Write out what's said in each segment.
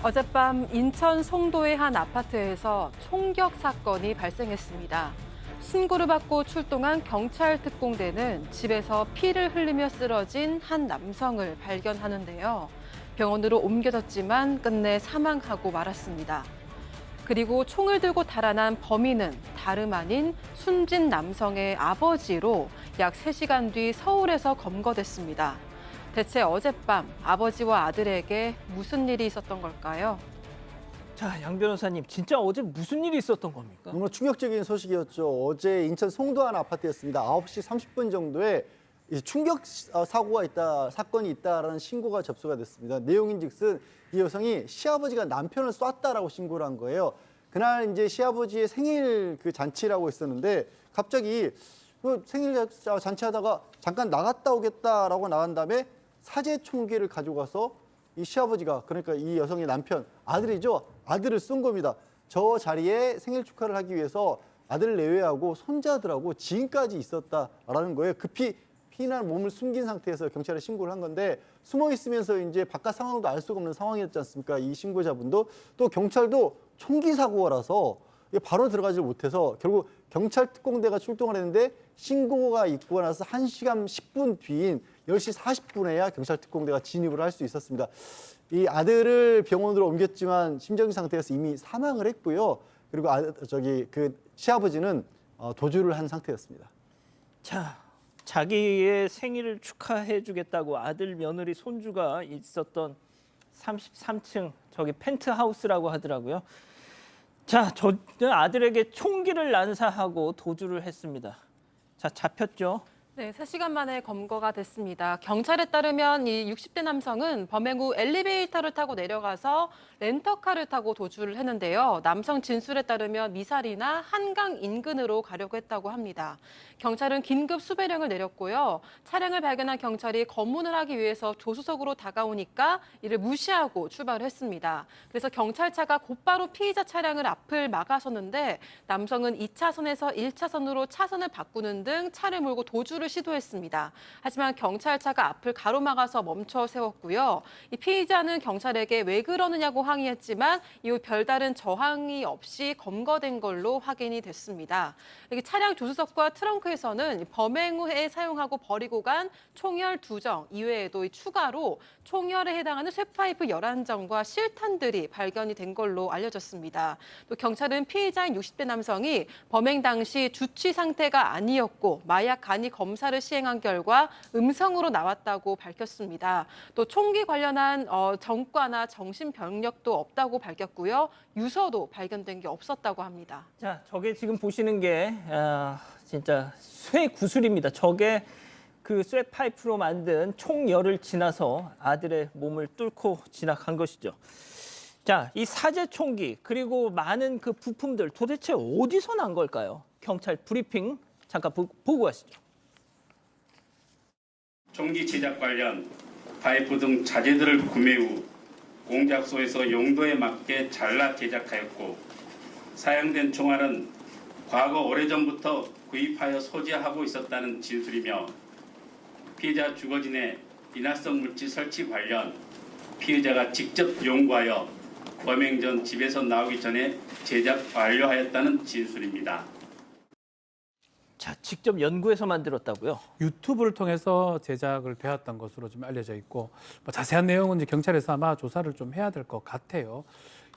어젯밤 인천 송도의 한 아파트에서 총격 사건이 발생했습니다. 신고를 받고 출동한 경찰 특공대는 집에서 피를 흘리며 쓰러진 한 남성을 발견하는데요. 병원으로 옮겨졌지만 끝내 사망하고 말았습니다. 그리고 총을 들고 달아난 범인은 다름 아닌 숨진 남성의 아버지로 약 3시간 뒤 서울에서 검거됐습니다. 대체 어젯밤 아버지와 아들에게 무슨 일이 있었던 걸까요? 자, 양 변호사님, 진짜 어제 무슨 일이 있었던 겁니까? 너무 충격적인 소식이었죠. 어제 인천 송도 한 아파트였습니다. 9시 30분 정도에 충격 사고가 있다, 사건이 있다라는 신고가 접수가 됐습니다. 내용인즉슨 이 여성이 시아버지가 남편을 쐈다라고 신고를 한 거예요. 그날 이제 시아버지의 생일 그 잔치라고 했었는데 갑자기 그 생일 잔치하다가 잠깐 나갔다 오겠다라고 나간 다음에 사제 총기를 가져가서 이 시아버지가, 그러니까 이 여성의 남편, 아들이죠. 아들을 쏜 겁니다. 저 자리에 생일 축하를 하기 위해서 아들을 내외하고 손자들하고 지인까지 있었다라는 거예요. 급히 피난 몸을 숨긴 상태에서 경찰에 신고를 한 건데, 숨어 있으면서 이제 바깥 상황도 알 수가 없는 상황이었지 않습니까? 이 신고자분도. 또 경찰도 총기 사고라서 바로 들어가지 못해서 결국 경찰 특공대가 출동을 했는데, 신고가 있고 나서 1시간 10분 뒤인 10시 40분에야 경찰 특공대가 진입을 할 수 있었습니다. 이 아들을 병원으로 옮겼지만 심정지 상태에서 이미 사망을 했고요. 그리고 그 시아버지는 도주를 한 상태였습니다. 자, 자기의 생일을 축하해 주겠다고 아들, 며느리, 손주가 있었던 33층 저기 펜트하우스라고 하더라고요. 자, 저 아들에게 총기를 난사하고 도주를 했습니다. 자, 잡혔죠? 네, 3시간 만에 검거가 됐습니다. 경찰에 따르면 이 60대 남성은 범행 후 엘리베이터를 타고 내려가서 렌터카를 타고 도주를 했는데요. 남성 진술에 따르면 미사리나 한강 인근으로 가려고 했다고 합니다. 경찰은 긴급 수배령을 내렸고요. 차량을 발견한 경찰이 검문을 하기 위해서 조수석으로 다가오니까 이를 무시하고 출발을 했습니다. 그래서 경찰차가 곧바로 피의자 차량을 앞을 막아섰는데, 남성은 2차선에서 1차선으로 차선을 바꾸는 등 차를 몰고 도주를 시도했습니다. 하지만 경찰차가 앞을 가로막아서 멈춰 세웠고요. 이 피의자는 경찰에게 왜 그러느냐고 항의했지만 이후 별다른 저항이 없이 검거된 걸로 확인이 됐습니다. 여기 차량 조수석과 트렁크에서는 범행 후에 사용하고 버리고 간 총열 2정 이외에도 추가로 총열에 해당하는 쇠파이프 11정과 실탄들이 발견이 된 걸로 알려졌습니다. 또 경찰은 피의자인 60대 남성이 범행 당시 주취 상태가 아니었고 마약 간이 검사를 시행한 결과 음성으로 나왔다고 밝혔습니다. 또 총기 관련한 전과나 정신병력도 없다고 밝혔고요. 유서도 발견된 게 없었다고 합니다. 자, 저게 지금 보시는 게 진짜 쇠 구슬입니다. 저게 그 쇠 파이프로 만든 총열을 지나서 아들의 몸을 뚫고 지나간 것이죠. 자, 이 사제 총기 그리고 많은 그 부품들 도대체 어디서 난 걸까요? 경찰 브리핑 잠깐 보고 가시죠. 총기 제작 관련 파이프 등 자재들을 구매 후 공작소에서 용도에 맞게 잘라 제작하였고, 사용된 총알은 과거 오래전부터 구입하여 소지하고 있었다는 진술이며, 피해자 주거진의 인화성 물질 설치 관련 피해자가 직접 연구하여 범행 전 집에서 나오기 전에 제작 완료하였다는 진술입니다. 자, 직접 연구해서 만들었다고요? 유튜브를 통해서 제작을 되었던 것으로 좀 알려져 있고, 자세한 내용은 이제 경찰에서 아마 조사를 좀 해야 될 것 같아요.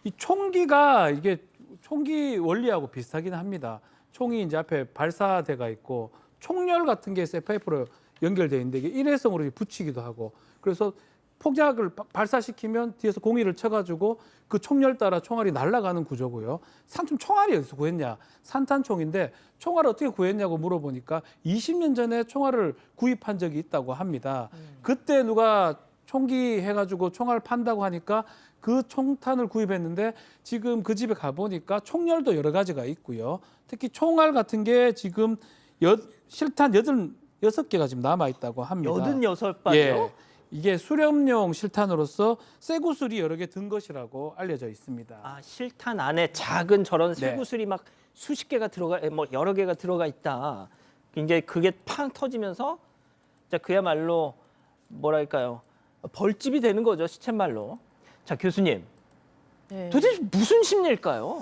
이 총기가 이게 총기 원리하고 비슷하긴 합니다. 총이 이제 앞에 발사대가 있고 총열 같은 게 쇠파이프로 연결되어 있는데 이게 일회성으로 붙이기도 하고, 그래서 폭약을 발사시키면 뒤에서 공이를 쳐가지고 그 총열 따라 총알이 날아가는 구조고요. 총알이 어디서 구했냐? 산탄총인데 총알을 어떻게 구했냐고 물어보니까 20년 전에 총알을 구입한 적이 있다고 합니다. 그때 누가 총기 해가지고 총알 판다고 하니까 그 총탄을 구입했는데, 지금 그 집에 가보니까 총열도 여러 가지가 있고요. 특히 총알 같은 게 지금 실탄 86개가 지금 남아있다고 합니다. 86발이요? 예. 이게 수렴용 실탄으로서 쇠구슬이 여러 개 든 것이라고 알려져 있습니다. 아, 실탄 안에 작은 저런 네. 쇠구슬이 막 수십 개가 여러 개가 들어가 있다. 이제 그게 팡 터지면서 자, 그야말로 뭐랄까요? 벌집이 되는 거죠, 시쳇말로. 자, 교수님. 네. 도대체 무슨 심리일까요?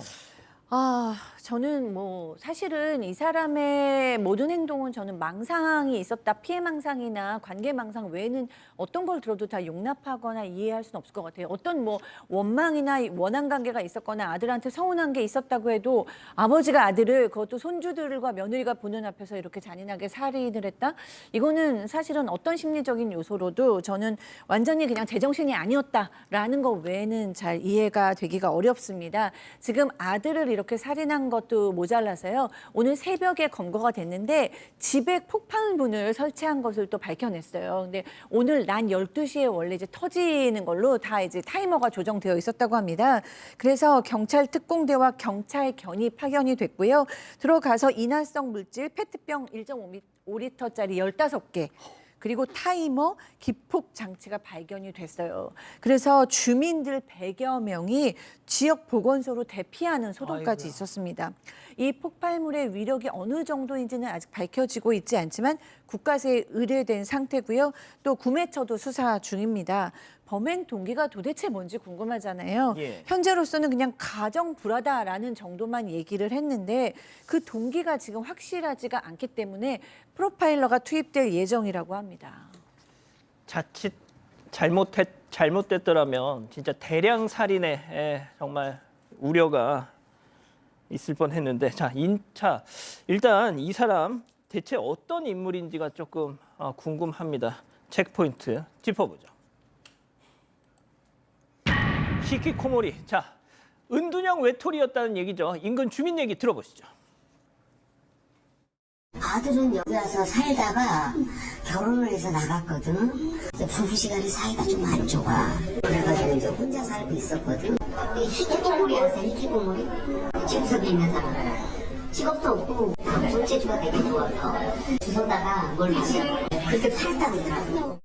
저는 뭐 사실은 이 사람의 모든 행동은 저는 망상이 있었다, 피해 망상이나 관계 망상 외에는 어떤 걸 들어도 다 용납하거나 이해할 수는 없을 것 같아요. 어떤 뭐 원망이나 원한 관계가 있었거나 아들한테 서운한 게 있었다고 해도 아버지가 아들을, 그것도 손주들과 며느리가 보는 앞에서 이렇게 잔인하게 살인을 했다? 이거는 사실은 어떤 심리적인 요소로도 저는 완전히 그냥 제정신이 아니었다라는 것 외에는 잘 이해가 되기가 어렵습니다. 지금 아들을 이렇게 살인한 것도 모자라서요. 오늘 새벽에 검거가 됐는데 집에 폭발물을 설치한 것을 또 밝혀냈어요. 근데 오늘 낮 12시에 원래 이제 터지는 걸로 다 이제 타이머가 조정되어 있었다고 합니다. 그래서 경찰 특공대와 경찰견이 파견이 됐고요. 들어가서 인화성 물질 페트병 1.5리터짜리 15개. 그리고 타이머, 기폭 장치가 발견이 됐어요. 그래서 주민들 100여 명이 지역 보건소로 대피하는 소동까지 있었습니다. 이 폭발물의 위력이 어느 정도인지는 아직 밝혀지고 있지 않지만 국가세에 의뢰된 상태고요. 또 구매처도 수사 중입니다. 범행 동기가 도대체 뭔지 궁금하잖아요. 예. 현재로서는 그냥 가정 불화다라는 정도만 얘기를 했는데 그 동기가 지금 확실하지가 않기 때문에 프로파일러가 투입될 예정이라고 합니다. 자칫 잘못됐더라면 진짜 대량 살인에 정말 우려가 있을 뻔했는데, 자, 일단 이 사람 대체 어떤 인물인지가 조금 궁금합니다. 체크포인트 짚어보죠. 히키코모리. 자, 은둔형 외톨이였다는 얘기죠. 인근 주민 얘기 들어보시죠. 아들은 여기 와서 살다가 결혼을 해서 나갔거든. 부부시간에 사이가 좀 안 좋아. 그래가지고 이제 혼자 살고 있었거든. 히키코모리 아세요? 히키코모리? 집에서 있는 사람. 직업도 없고 손재주가 되게 좋아서 주워다가 뭘 마셔. 그렇게 팔았다고 그러더라고.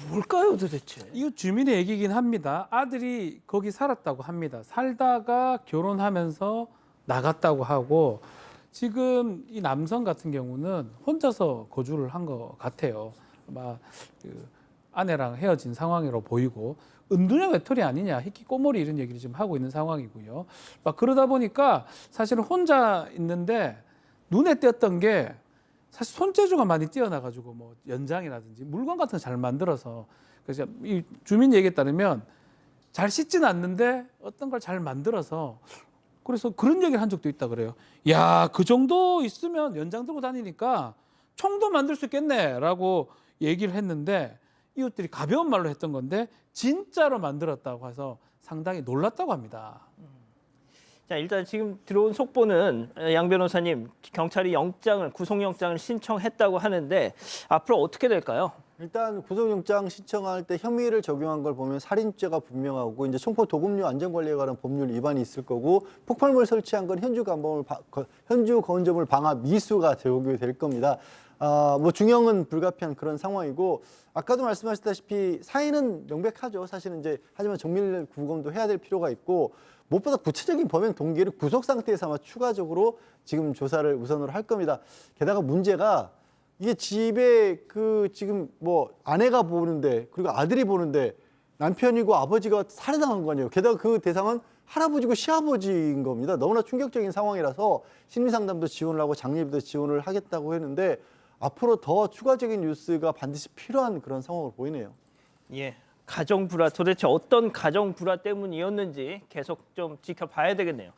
뭘까요, 도대체? 이거 주민의 얘기긴 합니다. 아들이 거기 살았다고 합니다. 살다가 결혼하면서 나갔다고 하고, 지금 이 남성 같은 경우는 혼자서 거주를 한 것 같아요. 아마 그 아내랑 헤어진 상황으로 보이고, 은둔형 외톨이 아니냐, 히키꼬모리 이런 얘기를 지금 하고 있는 상황이고요. 막 그러다 보니까 사실은 혼자 있는데 눈에 띄었던 게 사실 손재주가 많이 뛰어나가지고 뭐 연장이라든지 물건 같은 거 잘 만들어서, 그래서 이 주민 얘기에 따르면 잘 씻지는 않는데 어떤 걸 잘 만들어서, 그래서 그런 얘기를 한 적도 있다 그래요. 야, 그 정도 있으면 연장 들고 다니니까 총도 만들 수 있겠네라고 얘기를 했는데, 이웃들이 가벼운 말로 했던 건데 진짜로 만들었다고 해서 상당히 놀랐다고 합니다. 자, 일단 지금 들어온 속보는 양 변호사님, 경찰이 구속영장을 신청했다고 하는데 앞으로 어떻게 될까요? 일단 구속영장 신청할 때 혐의를 적용한 걸 보면 살인죄가 분명하고 이제 총포 도급류 안전관리에 관한 법률 위반이 있을 거고, 폭발물 설치한 건 현주 건조물 방화 미수가 적용이 될 겁니다. 뭐 중형은 불가피한 그런 상황이고, 아까도 말씀하셨다시피 사인은 명백하죠. 사실은 이제 하지만 정밀 구검도 해야 될 필요가 있고, 무엇보다 구체적인 범행 동기를 구속 상태에서 아마 추가적으로 지금 조사를 우선으로 할 겁니다. 게다가 문제가 이게 집에 지금 뭐 아내가 보는데, 그리고 아들이 보는데 남편이고 아버지가 살해당한 거 아니에요. 게다가 그 대상은 할아버지고 시아버지인 겁니다. 너무나 충격적인 상황이라서 심리상담도 지원을 하고 장례비도 지원을 하겠다고 했는데, 앞으로 더 추가적인 뉴스가 반드시 필요한 그런 상황을 보이네요. 예, 가정 불화, 도대체 어떤 가정 불화 때문이었는지 계속 좀 지켜봐야 되겠네요.